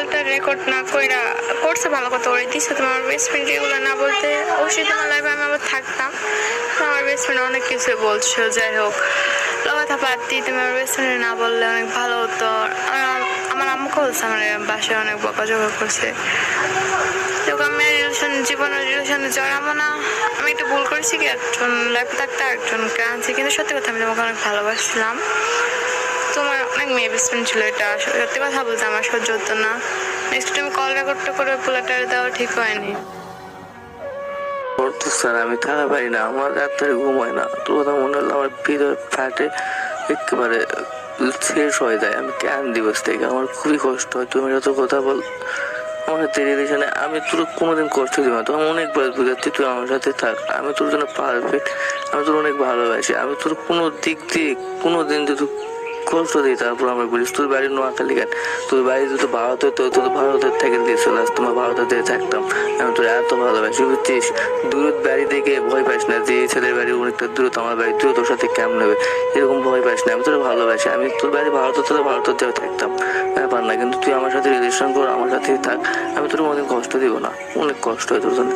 কলটা রেকর্ড না কইরা করছে ভালো কথা, ওরে দিচ্ছে তোমার বেস্ট ফ্রেন্ড এগুলো না বলতে। অবশ্যই তোমার লাইফে আমি আবার থাকতাম, আমার বেস্ট ফ্রেন্ড অনেক কিছু বলছো। যাই হোক, কথা বাদ দিই, তুমি আমার বেস্ট ফ্রেন্ড না বললে অনেক ভালো হতো। আমার আম্মুকে বলছে, আমার বাসায় অনেক বকাঝকা করছে। আমি জীবনের রিলেশনে জড়াবো না। আমি একটু ভুল করেছি কি, একজন লাইফে থাকতে একজনকে আনছি, কিন্তু সত্যি কথা আমি তোমাকে অনেক ভালোবাসছিলাম। তোমার অনেক মেয়ে বেস্ট ফ্রেন্ড ছিল, এটা সত্যি কথা বলতে আমার সহ্য হতো না। নেক্সট টাইম কল রেকর্ডটা করে পোলাটার দেওয়া ঠিক হয়নি। স্যার আমি থাকা পারি না, আমার রাত্রে ঘুম হয় না। তোর কথা মনে হলো আমার হৃদয় ফাটে, একেবারে শেষ হয়ে যায়। আমি কেন দিবস থেকে আমার খুবই কষ্ট হয়। তুমি যত কথা বল আমার সাথে রিলেশনে, আমি তোর কোনোদিন কষ্ট দিব না। তো আমি অনেকবার বুঝাচ্ছি তুই আমার সাথে থাক, আমি তোর জন্য পারফেক্ট, আমি তোর অনেক ভালোবাসি। আমি তোর কোনো দিক দিয়ে কোনোদিন যদি কষ্ট দিই তারপর আমরা বলিস তোর বাড়ি নোয়াখালী কেন, তোর বাড়ি যদি ভারত হতো তোর ভারতের থেকে দিয়ে চলে আসতো, তোমার ভারতের দিয়ে থাকতাম। আমি তোর এত ভালোবাসি বুঝছিস। দূরত বাড়ি দেখে ভয় পাস না যে ছেলের বাড়ি অনেকটা দূরত, আমার বাড়ি দূরত, তোর সাথে কেমন নেবে এরকম ভয় পাস না। আমি তোর ভালোবাসি, আমি তোর বাড়ি ভারত হতো ভারতের দিয়ে থাকতাম, ব্যাপার না। কিন্তু তুই আমার সাথে রিলেশন কর, আমার সাথেই থাক, আমি তোর অনেক কষ্ট দিব না, অনেক কষ্ট হয় তোর জন্য।